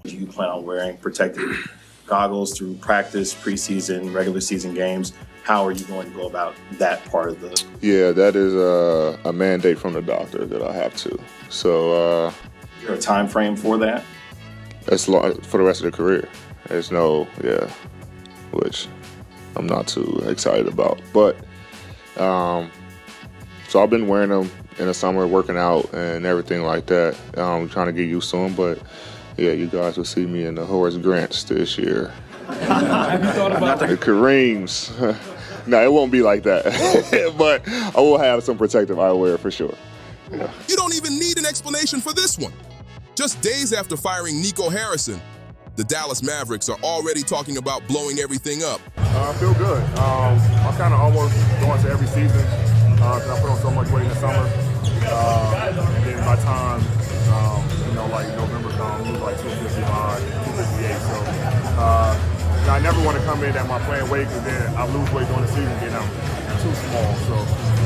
Do you plan on wearing protective goggles through practice, preseason, regular season games? How are you going to go about that part of the? Yeah, that is a mandate from the doctor that I have to. So, is there a time frame for that? It's for the rest of the career. There's no, which I'm not too excited about. But, so I've been wearing them in the summer, working out and everything like that. Trying to get used to them, but yeah, you guys will see me in the Horace Grants this year. Have you thought about the Kareems? No, it won't be like that. But I will have some protective eyewear for sure. Yeah. You don't even need an explanation for this one. Just days after firing Nico Harrison, the Dallas Mavericks are already talking about blowing everything up. I feel good. I'm kind of almost going to every season because I put on so much weight in the summer. And then by the time, like November comes, I lose like 255, 258. So I never want to come in at my playing weight because then I lose weight during the season and I'm too small. So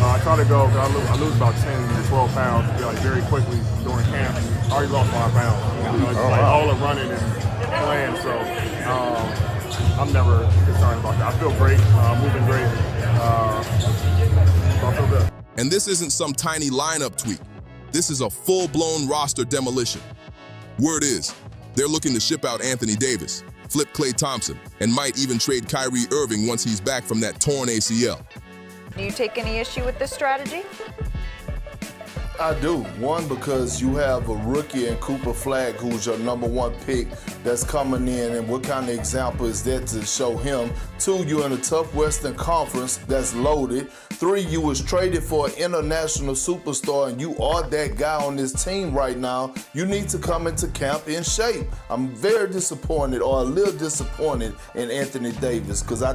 I try to go, I lose about 10 to 12 pounds like very quickly during camp. I already lost 5 pounds. All the running and playing, so I'm never concerned about that. I feel great, moving great, so I feel good. And this isn't some tiny lineup tweak. This is a full-blown roster demolition. Word is, they're looking to ship out Anthony Davis, flip Klay Thompson, and might even trade Kyrie Irving once he's back from that torn ACL. Do you take any issue with this strategy? I do. One, because you have a rookie in Cooper Flag who's your #1 pick that's coming in, and what kind of example is that to show him? 2, you're in a tough Western Conference that's loaded. 3, you was traded for an international superstar, and you are that guy on this team right now. You need to come into camp in shape. I'm very disappointed, or a little disappointed, in Anthony Davis, because I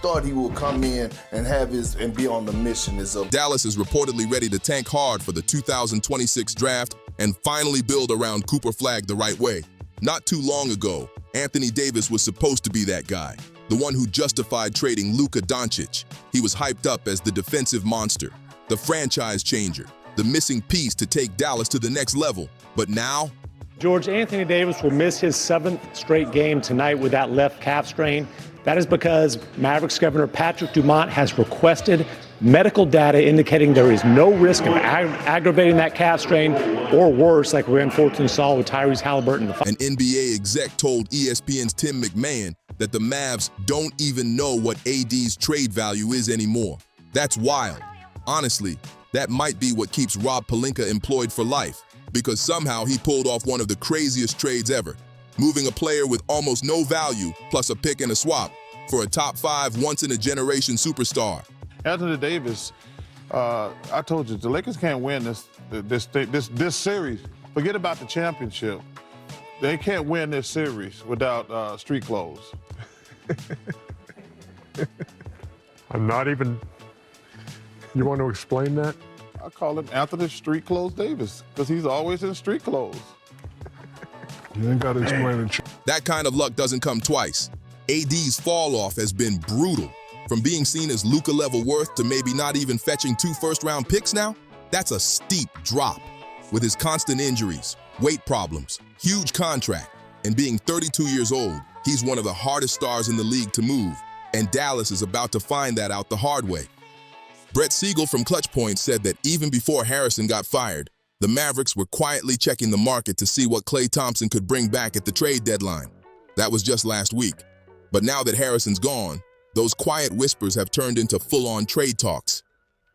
thought he would come in and be on the mission. Dallas is reportedly ready to tank hard for the 2026 draft and finally build around Cooper Flag the right way. Not too long ago, Anthony Davis was supposed to be that guy, the one who justified trading Luka Doncic. He was hyped up as the defensive monster, the franchise changer, the missing piece to take Dallas to the next level. But now, George, Anthony Davis will miss his 7th straight game tonight with that left calf strain. That is because Mavericks Governor Patrick Dumont has requested medical data indicating there is no risk of aggravating that calf strain, or worse, like we unfortunately saw with Tyrese Halliburton. An NBA exec told ESPN's Tim McMahon that the Mavs don't even know what AD's trade value is anymore. That's wild. Honestly, that might be what keeps Rob Pelinka employed for life, because somehow he pulled off one of the craziest trades ever, moving a player with almost no value plus a pick and a swap for a top 5 once-in-a-generation superstar. Anthony Davis, I told you, the Lakers can't win this series. Forget about the championship. They can't win this series without street clothes. I'm not even. You want to explain that? I call him Anthony Street Clothes Davis because he's always in street clothes. You ain't got to explain it. That kind of luck doesn't come twice. AD's fall off has been brutal. From being seen as Luka level worth to maybe not even fetching 2 first-round picks now, that's a steep drop. With his constant injuries, weight problems, huge contract, and being 32 years old, he's one of the hardest stars in the league to move, and Dallas is about to find that out the hard way. Brett Siegel from Clutch Point said that even before Harrison got fired, the Mavericks were quietly checking the market to see what Klay Thompson could bring back at the trade deadline. That was just last week. But now that Harrison's gone, those quiet whispers have turned into full-on trade talks.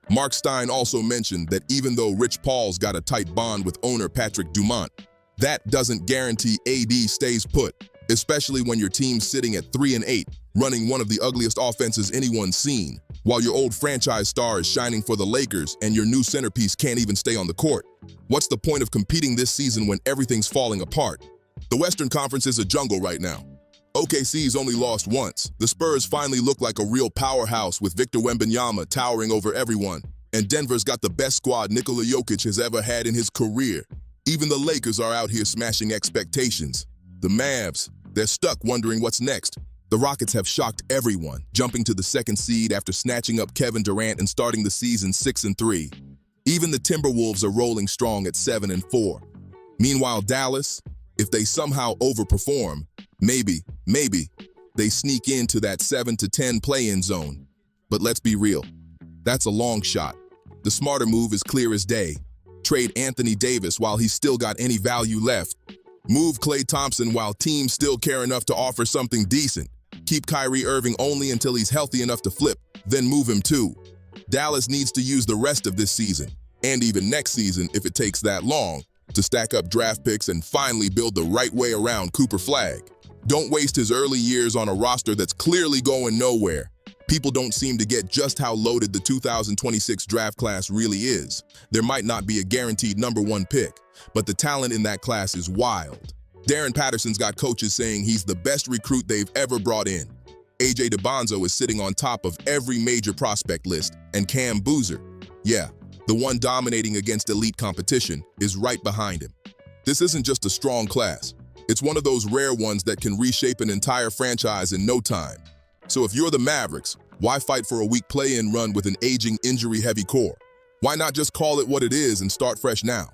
Mark Stein also mentioned that even though Rich Paul's got a tight bond with owner Patrick Dumont, that doesn't guarantee AD stays put, especially when your team's sitting at 3-8, running one of the ugliest offenses anyone's seen, while your old franchise star is shining for the Lakers and your new centerpiece can't even stay on the court. What's the point of competing this season when everything's falling apart? The Western Conference is a jungle right now. OKC's only lost once. The Spurs finally look like a real powerhouse with Victor Wembanyama towering over everyone. And Denver's got the best squad Nikola Jokic has ever had in his career. Even the Lakers are out here smashing expectations. The Mavs, they're stuck wondering what's next. The Rockets have shocked everyone, jumping to the 2nd seed after snatching up Kevin Durant and starting the season 6-3. Even the Timberwolves are rolling strong at 7-4. Meanwhile, Dallas, If they somehow overperform, maybe, they sneak into that 7 to 10 play-in zone. But let's be real, that's a long shot. The smarter move is clear as day. Trade Anthony Davis while he's still got any value left. Move Klay Thompson while teams still care enough to offer something decent. Keep Kyrie Irving only until he's healthy enough to flip, then move him too. Dallas needs to use the rest of this season, and even next season if it takes that long, to stack up draft picks and finally build the right way around Cooper Flagg. Don't waste his early years on a roster that's clearly going nowhere. People don't seem to get just how loaded the 2026 draft class really is. There might not be a guaranteed #1 pick, but the talent in that class is wild. Darren Patterson's got coaches saying he's the best recruit they've ever brought in. AJ DeBonzo is sitting on top of every major prospect list, and Cam Boozer, yeah, the one dominating against elite competition, is right behind him. This isn't just a strong class. It's one of those rare ones that can reshape an entire franchise in no time. So if you're the Mavericks, why fight for a weak play-in run with an aging, injury-heavy core? Why not just call it what it is and start fresh now?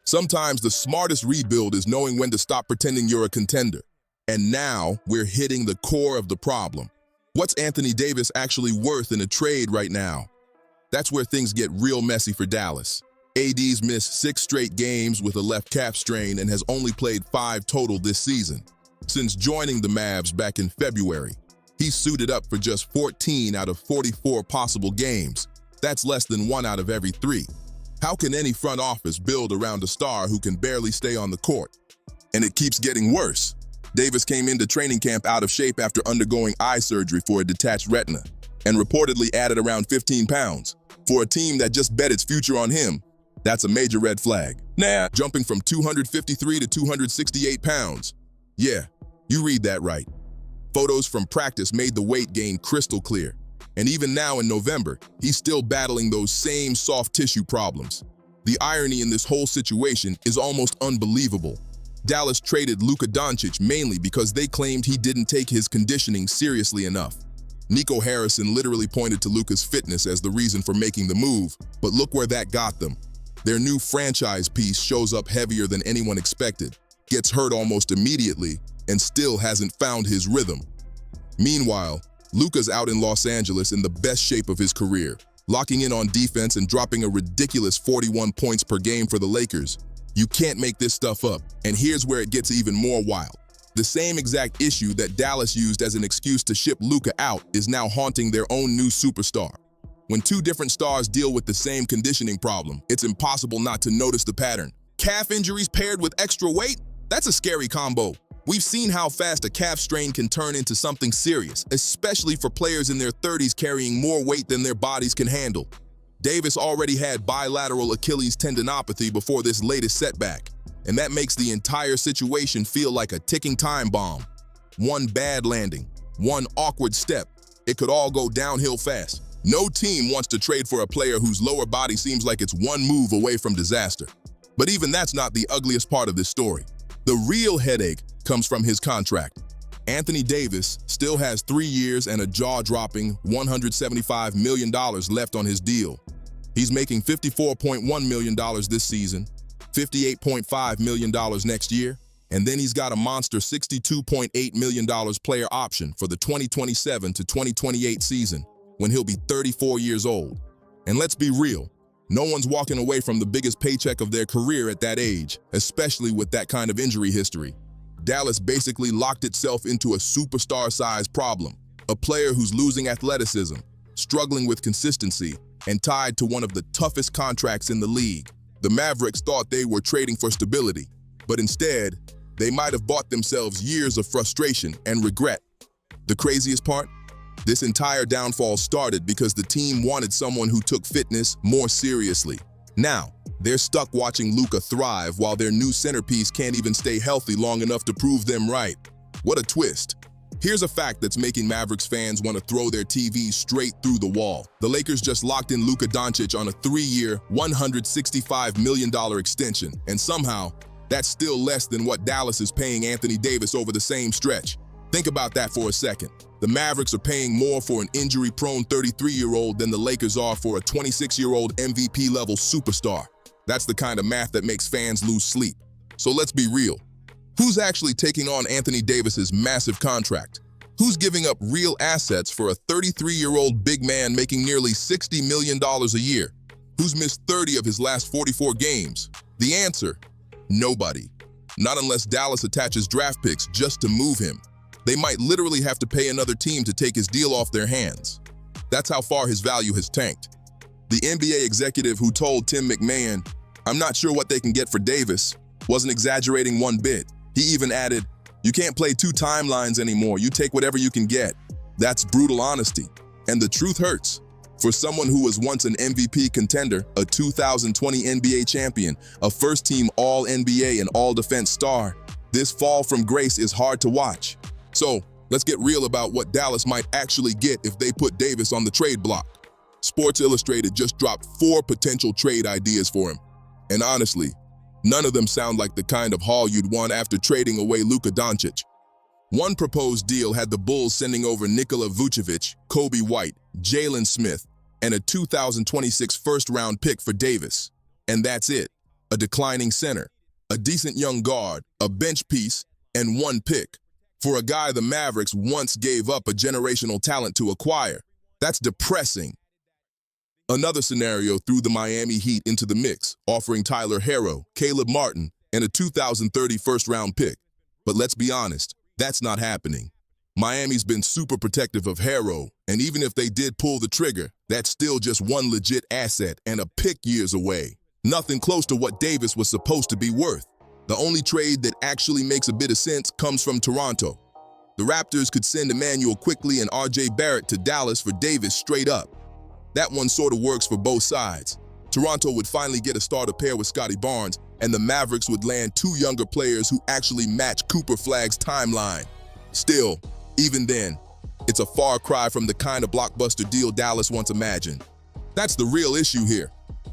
Sometimes the smartest rebuild is knowing when to stop pretending you're a contender. And now we're hitting the core of the problem. What's Anthony Davis actually worth in a trade right now? That's where things get real messy for Dallas. AD's missed 6 straight games with a left calf strain and has only played 5 total this season. Since joining the Mavs back in February, he's suited up for just 14 out of 44 possible games. That's less than 1 out of every 3. How can any front office build around a star who can barely stay on the court? And it keeps getting worse. Davis came into training camp out of shape after undergoing eye surgery for a detached retina, and reportedly added around 15 pounds. For a team that just bet its future on him, that's a major red flag. Jumping from 253 to 268 pounds. Yeah, you read that right. Photos from practice made the weight gain crystal clear. And even now in November, he's still battling those same soft tissue problems. The irony in this whole situation is almost unbelievable. Dallas traded Luka Doncic mainly because they claimed he didn't take his conditioning seriously enough. Nico Harrison literally pointed to Luka's fitness as the reason for making the move, but look where that got them. Their new franchise piece shows up heavier than anyone expected, gets hurt almost immediately, and still hasn't found his rhythm. Meanwhile, Luka's out in Los Angeles in the best shape of his career, locking in on defense and dropping a ridiculous 41 points per game for the Lakers. You can't make this stuff up, and here's where it gets even more wild. The same exact issue that Dallas used as an excuse to ship Luka out is now haunting their own new superstar. When 2 different stars deal with the same conditioning problem, it's impossible not to notice the pattern. Calf injuries paired with extra weight? That's a scary combo. We've seen how fast a calf strain can turn into something serious, especially for players in their 30s carrying more weight than their bodies can handle. Davis already had bilateral Achilles tendinopathy before this latest setback, and that makes the entire situation feel like a ticking time bomb. One bad landing, one awkward step, it could all go downhill fast. No team wants to trade for a player whose lower body seems like it's one move away from disaster. But even that's not the ugliest part of this story. The real headache comes from his contract. Anthony Davis still has 3 years and a jaw-dropping $175 million left on his deal. He's making $54.1 million this season, $58.5 million next year, and then he's got a monster $62.8 million player option for the 2027 to 2028 season, when he'll be 34 years old. And let's be real, no one's walking away from the biggest paycheck of their career at that age, especially with that kind of injury history. Dallas basically locked itself into a superstar-sized problem, a player who's losing athleticism, struggling with consistency, and tied to one of the toughest contracts in the league. The Mavericks thought they were trading for stability, but instead, they might have bought themselves years of frustration and regret. The craziest part? This entire downfall started because the team wanted someone who took fitness more seriously. Now, they're stuck watching Luka thrive while their new centerpiece can't even stay healthy long enough to prove them right. What a twist. Here's a fact that's making Mavericks fans want to throw their TVs straight through the wall. The Lakers just locked in Luka Doncic on a 3-year, $165 million extension, and somehow, that's still less than what Dallas is paying Anthony Davis over the same stretch. Think about that for a second. The Mavericks are paying more for an injury-prone 33-year-old than the Lakers are for a 26-year-old MVP-level superstar. That's the kind of math that makes fans lose sleep. So let's be real. Who's actually taking on Anthony Davis's massive contract? Who's giving up real assets for a 33-year-old big man making nearly $60 million a year? Who's missed 30 of his last 44 games? The answer, nobody. Not unless Dallas attaches draft picks just to move him. They might literally have to pay another team to take his deal off their hands. That's how far his value has tanked. The NBA executive who told Tim McMahon, "I'm not sure what they can get for Davis," wasn't exaggerating one bit. He even added, "You can't play two timelines anymore. You take whatever you can get." That's brutal honesty. And the truth hurts. For someone who was once an MVP contender, a 2020 NBA champion, a first-team All-NBA and All-Defense star, this fall from grace is hard to watch. So, let's get real about what Dallas might actually get if they put Davis on the trade block. Sports Illustrated just dropped 4 potential trade ideas for him. And honestly, none of them sound like the kind of haul you'd want after trading away Luka Doncic. One proposed deal had the Bulls sending over Nikola Vucevic, Kobe White, Jalen Smith, and a 2026 first-round pick for Davis. And that's it. A declining center, a decent young guard, a bench piece, and 1 pick. For a guy the Mavericks once gave up a generational talent to acquire. That's depressing. Another scenario threw the Miami Heat into the mix, offering Tyler Herro, Caleb Martin, and a 2030 first-round pick. But let's be honest, that's not happening. Miami's been super protective of Herro, and even if they did pull the trigger, that's still just one legit asset and a pick years away. Nothing close to what Davis was supposed to be worth. The only trade that actually makes a bit of sense comes from Toronto. The Raptors could send Emmanuel Quickley and RJ Barrett to Dallas for Davis straight up. That one sort of works for both sides. Toronto would finally get a starter pair with Scotty Barnes, and the Mavericks would land 2 younger players who actually match Cooper Flagg's timeline. Still, even then, it's a far cry from the kind of blockbuster deal Dallas once imagined. That's the real issue here.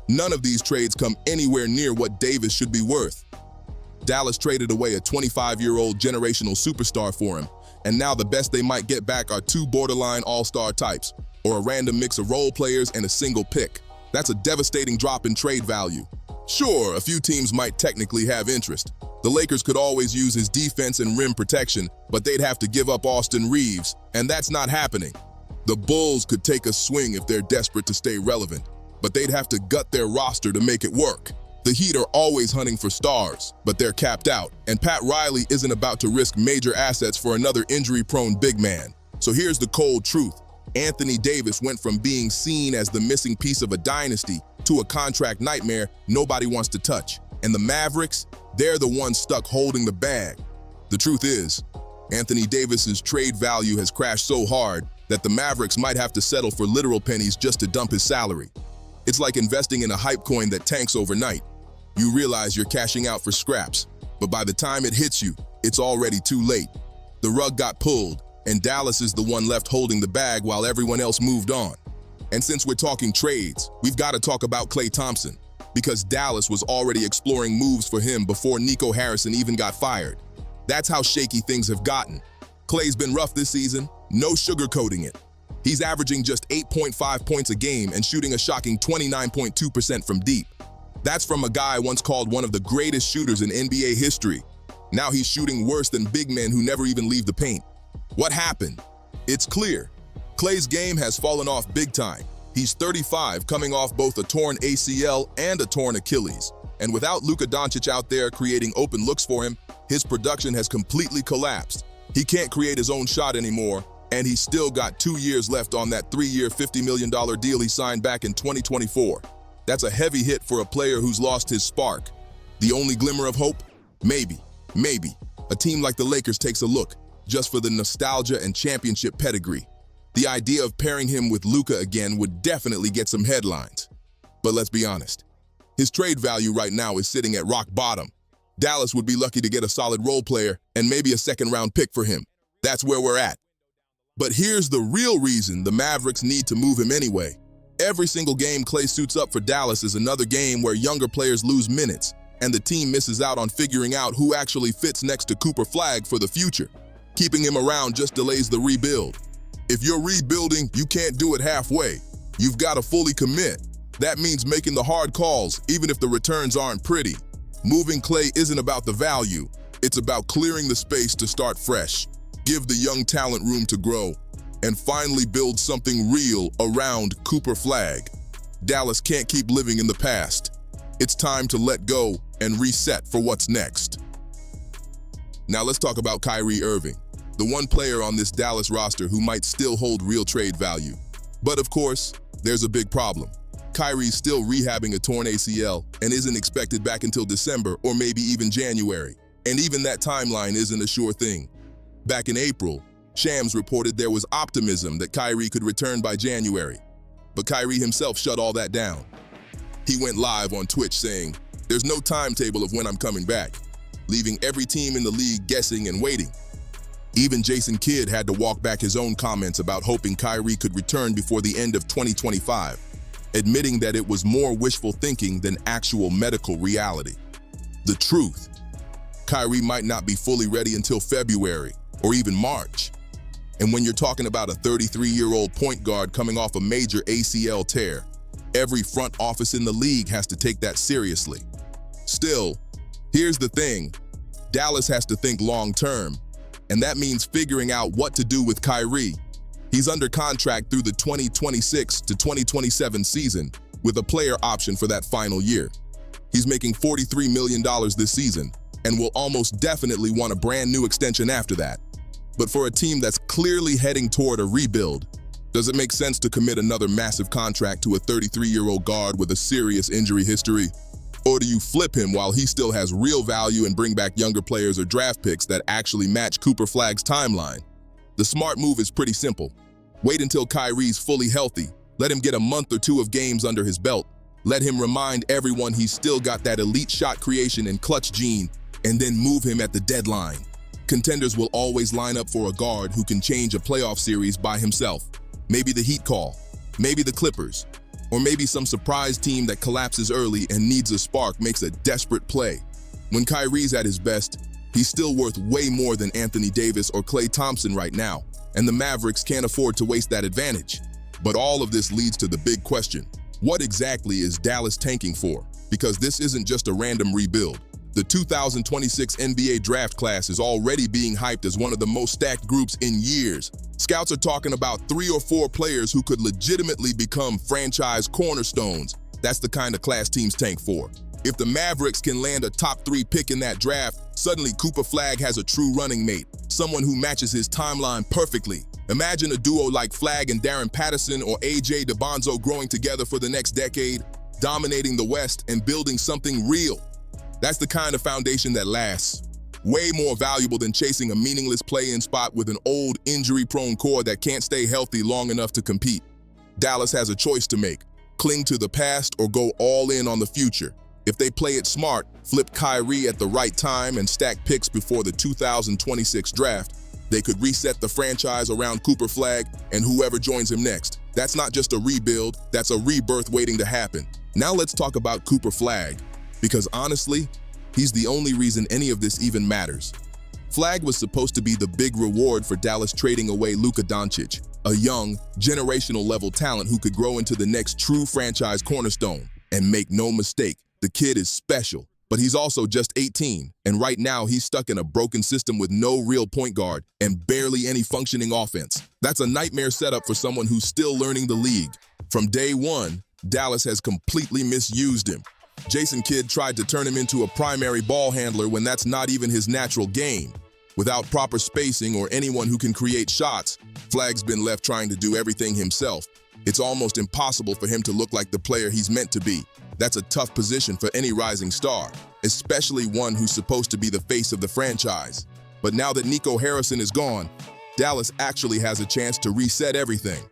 None of these trades come anywhere near what Davis should be worth. Dallas traded away a 25-year-old generational superstar for him, and now the best they might get back are 2 borderline all-star types, or a random mix of role players and a single pick. That's a devastating drop in trade value. Sure, a few teams might technically have interest. The Lakers could always use his defense and rim protection, but they'd have to give up Austin Reeves, and that's not happening. The Bulls could take a swing if they're desperate to stay relevant, but they'd have to gut their roster to make it work. The Heat are always hunting for stars, but they're capped out, and Pat Riley isn't about to risk major assets for another injury-prone big man. So here's the cold truth. Anthony Davis went from being seen as the missing piece of a dynasty to a contract nightmare nobody wants to touch. And the Mavericks, they're the ones stuck holding the bag. The truth is, Anthony Davis's trade value has crashed so hard that the Mavericks might have to settle for literal pennies just to dump his salary. It's like investing in a hype coin that tanks overnight. You realize you're cashing out for scraps, but by the time it hits you, it's already too late. The rug got pulled, and Dallas is the one left holding the bag while everyone else moved on. And since we're talking trades, we've got to talk about Klay Thompson, because Dallas was already exploring moves for him before Nico Harrison even got fired. That's how shaky things have gotten. Klay's been rough this season, no sugarcoating it. He's averaging just 8.5 points a game and shooting a shocking 29.2% from deep. That's from a guy once called one of the greatest shooters in NBA history. Now he's shooting worse than big men who never even leave the paint. What happened? It's clear. Klay's game has fallen off big time. He's 35, coming off both a torn ACL and a torn Achilles. And without Luka Doncic out there creating open looks for him, his production has completely collapsed. He can't create his own shot anymore, and he's still got 2 years left on that 3-year, $50 million deal he signed back in 2024. That's a heavy hit for a player who's lost his spark. The only glimmer of hope? Maybe, a team like the Lakers takes a look, just for the nostalgia and championship pedigree. The idea of pairing him with Luka again would definitely get some headlines. But let's be honest, his trade value right now is sitting at rock bottom. Dallas would be lucky to get a solid role player and maybe a second-round pick for him. That's where we're at. But here's the real reason the Mavericks need to move him anyway. Every single game Klay suits up for Dallas is another game where younger players lose minutes, and the team misses out on figuring out who actually fits next to Cooper Flagg for the future. Keeping him around just delays the rebuild. If you're rebuilding, you can't do it halfway. You've got to fully commit. That means making the hard calls, even if the returns aren't pretty. Moving Klay isn't about the value. It's about clearing the space to start fresh, give the young talent room to grow, and finally build something real around Cooper Flagg. Dallas can't keep living in the past. It's time to let go and reset for what's next. Now let's talk about Kyrie Irving, the one player on this Dallas roster who might still hold real trade value. But of course, there's a big problem. Kyrie's still rehabbing a torn ACL and isn't expected back until December or maybe even January. And even that timeline isn't a sure thing. Back in April, Shams reported there was optimism that Kyrie could return by January. But Kyrie himself shut all that down. He went live on Twitch saying, "There's no timetable of when I'm coming back," leaving every team in the league guessing and waiting. Even Jason Kidd had to walk back his own comments about hoping Kyrie could return before the end of 2025, admitting that it was more wishful thinking than actual medical reality. The truth: Kyrie might not be fully ready until February or even March. And when you're talking about a 33-year-old point guard coming off a major ACL tear, every front office in the league has to take that seriously. Still, here's the thing: Dallas has to think long-term, and that means figuring out what to do with Kyrie. He's under contract through the 2026 to 2027 season with a player option for that final year. He's making $43 million this season and will almost definitely want a brand new extension after that. But for a team that's clearly heading toward a rebuild, does it make sense to commit another massive contract to a 33-year-old guard with a serious injury history? Or do you flip him while he still has real value and bring back younger players or draft picks that actually match Cooper Flagg's timeline? The smart move is pretty simple. Wait until Kyrie's fully healthy. Let him get a month or two of games under his belt. Let him remind everyone he's still got that elite shot creation and clutch gene, and then move him at the deadline. Contenders will always line up for a guard who can change a playoff series by himself. Maybe the Heat call, maybe the Clippers, or maybe some surprise team that collapses early and needs a spark makes a desperate play. When Kyrie's at his best, he's still worth way more than Anthony Davis or Klay Thompson right now, and the Mavericks can't afford to waste that advantage. But all of this leads to the big question: what exactly is Dallas tanking for? Because this isn't just a random rebuild. The 2026 NBA draft class is already being hyped as one of the most stacked groups in years. Scouts are talking about 3 or 4 players who could legitimately become franchise cornerstones. That's the kind of class teams tank for. If the Mavericks can land a top 3 pick in that draft, suddenly Cooper Flagg has a true running mate, someone who matches his timeline perfectly. Imagine a duo like Flagg and Darren Patterson or AJ DiBonzo growing together for the next decade, dominating the West and building something real. That's the kind of foundation that lasts. Way more valuable than chasing a meaningless play-in spot with an old, injury-prone core that can't stay healthy long enough to compete. Dallas has a choice to make: cling to the past or go all in on the future. If they play it smart, flip Kyrie at the right time and stack picks before the 2026 draft, they could reset the franchise around Cooper Flagg and whoever joins him next. That's not just a rebuild, that's a rebirth waiting to happen. Now let's talk about Cooper Flagg, because honestly, he's the only reason any of this even matters. Flagg was supposed to be the big reward for Dallas trading away Luka Doncic, a young, generational-level talent who could grow into the next true franchise cornerstone. And make no mistake, the kid is special, but he's also just 18, and right now he's stuck in a broken system with no real point guard and barely any functioning offense. That's a nightmare setup for someone who's still learning the league. From day one, Dallas has completely misused him. Jason Kidd tried to turn him into a primary ball handler when that's not even his natural game. Without proper spacing or anyone who can create shots, Flagg's been left trying to do everything himself. It's almost impossible for him to look like the player he's meant to be. That's a tough position for any rising star, especially one who's supposed to be the face of the franchise. But now that Nico Harrison is gone, Dallas actually has a chance to reset everything.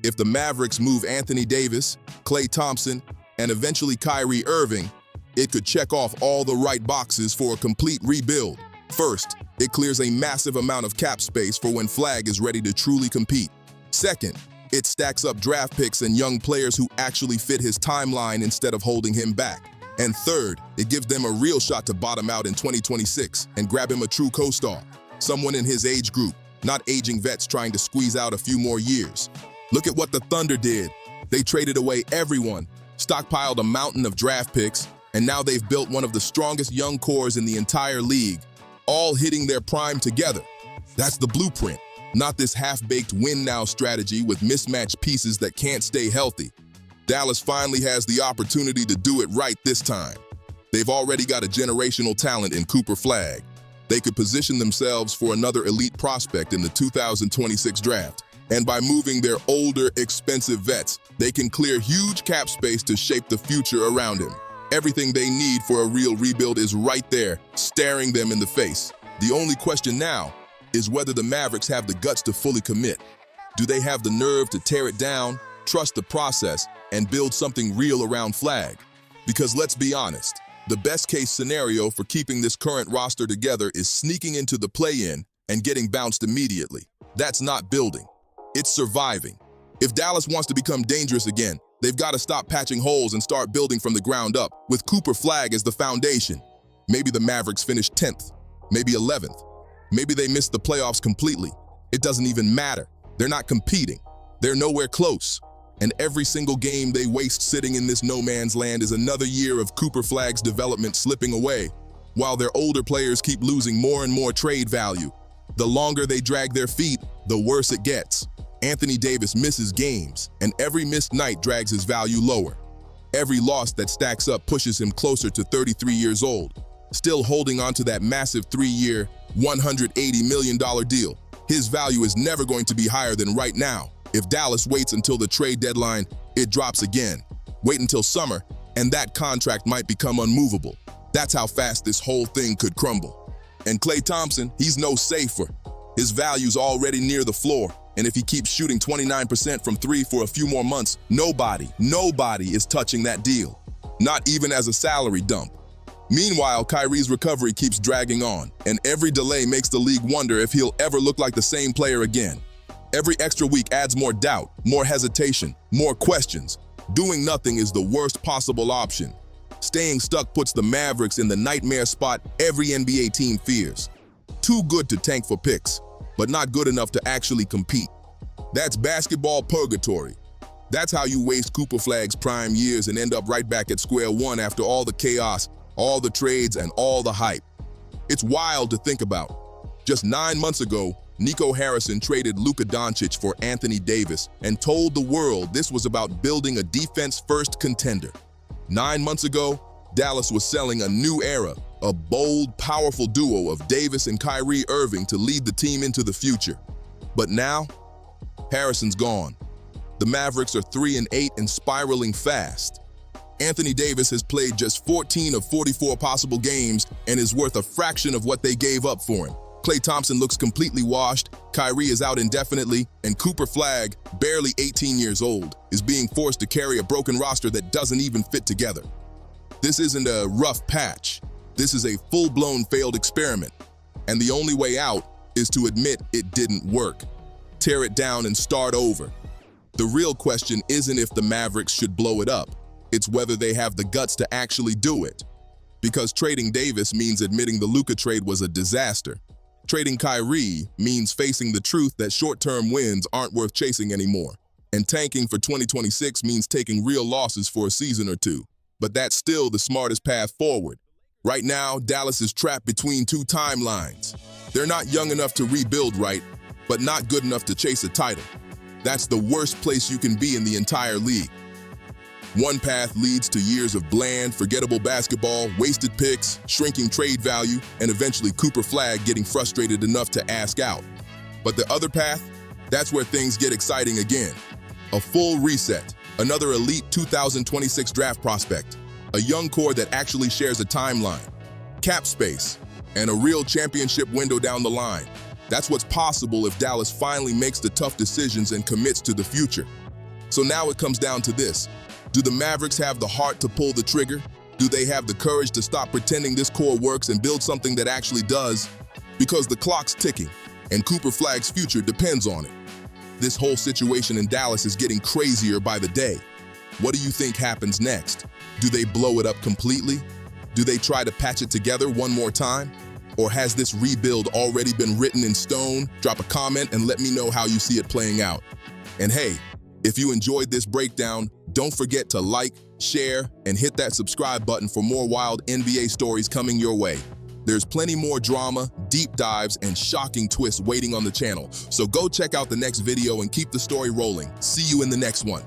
If the Mavericks move Anthony Davis, Klay Thompson, and eventually Kyrie Irving, it could check off all the right boxes for a complete rebuild. First, it clears a massive amount of cap space for when Flagg is ready to truly compete. Second, it stacks up draft picks and young players who actually fit his timeline instead of holding him back. And third, it gives them a real shot to bottom out in 2026 and grab him a true co-star, someone in his age group, not aging vets trying to squeeze out a few more years. Look at what the Thunder did. They traded away everyone, stockpiled a mountain of draft picks, and now they've built one of the strongest young cores in the entire league, all hitting their prime together. That's the blueprint, not this half-baked win-now strategy with mismatched pieces that can't stay healthy. Dallas finally has the opportunity to do it right this time. They've already got a generational talent in Cooper Flagg. They could position themselves for another elite prospect in the 2026 draft. And by moving their older, expensive vets, they can clear huge cap space to shape the future around him. Everything they need for a real rebuild is right there, staring them in the face. The only question now is whether the Mavericks have the guts to fully commit. Do they have the nerve to tear it down, trust the process, and build something real around Flagg? Because let's be honest, the best-case scenario for keeping this current roster together is sneaking into the play-in and getting bounced immediately. That's not building. It's surviving. If Dallas wants to become dangerous again, they've got to stop patching holes and start building from the ground up, with Cooper Flagg as the foundation. Maybe the Mavericks finish 10th, maybe 11th. Maybe they miss the playoffs completely. It doesn't even matter. They're not competing. They're nowhere close. And every single game they waste sitting in this no man's land is another year of Cooper Flagg's development slipping away, while their older players keep losing more and more trade value. The longer they drag their feet, the worse it gets. Anthony Davis misses games, and every missed night drags his value lower. Every loss that stacks up pushes him closer to 33 years old, still holding on to that massive 3-year, $180 million deal. His value is never going to be higher than right now. If Dallas waits until the trade deadline, it drops again. Wait until summer, and that contract might become unmovable. That's how fast this whole thing could crumble. And Klay Thompson, he's no safer. His value's already near the floor, and if he keeps shooting 29% from 3 for a few more months, nobody is touching that deal. Not even as a salary dump. Meanwhile, Kyrie's recovery keeps dragging on, and every delay makes the league wonder if he'll ever look like the same player again. Every extra week adds more doubt, more hesitation, more questions. Doing nothing is the worst possible option. Staying stuck puts the Mavericks in the nightmare spot every NBA team fears. Too good to tank for picks, but not good enough to actually compete. That's basketball purgatory. That's how you waste Cooper Flagg's prime years and end up right back at square one after all the chaos, all the trades, and all the hype. It's wild to think about. Just 9 months ago, Nico Harrison traded Luka Doncic for Anthony Davis and told the world this was about building a defense-first contender. 9 months ago, Dallas was selling a new era, a bold, powerful duo of Davis and Kyrie Irving to lead the team into the future. But now, Harrison's gone. The Mavericks are 3-8 and spiraling fast. Anthony Davis has played just 14 of 44 possible games and is worth a fraction of what they gave up for him. Klay Thompson looks completely washed, Kyrie is out indefinitely, and Cooper Flagg, barely 18 years old, is being forced to carry a broken roster that doesn't even fit together. This isn't a rough patch. This is a full-blown failed experiment. And the only way out is to admit it didn't work. Tear it down and start over. The real question isn't if the Mavericks should blow it up. It's whether they have the guts to actually do it. Because trading Davis means admitting the Luka trade was a disaster. Trading Kyrie means facing the truth that short-term wins aren't worth chasing anymore. And tanking for 2026 means taking real losses for a season or two. But that's still the smartest path forward. Right now, Dallas is trapped between two timelines. They're not young enough to rebuild right, but not good enough to chase a title. That's the worst place you can be in the entire league. One path leads to years of bland, forgettable basketball, wasted picks, shrinking trade value, and eventually Cooper Flagg getting frustrated enough to ask out. But the other path, that's where things get exciting again. A full reset, another elite 2026 draft prospect, a young core that actually shares a timeline, cap space, and a real championship window down the line. That's what's possible if Dallas finally makes the tough decisions and commits to the future. So now it comes down to this. Do the Mavericks have the heart to pull the trigger? Do they have the courage to stop pretending this core works and build something that actually does? Because the clock's ticking, and Cooper Flagg's future depends on it. This whole situation in Dallas is getting crazier by the day. What do you think happens next? Do they blow it up completely? Do they try to patch it together one more time? Or has this rebuild already been written in stone? Drop a comment and let me know how you see it playing out. And hey, if you enjoyed this breakdown, don't forget to like, share, and hit that subscribe button for more wild NBA stories coming your way. There's plenty more drama, deep dives, and shocking twists waiting on the channel, so go check out the next video and keep the story rolling. See you in the next one.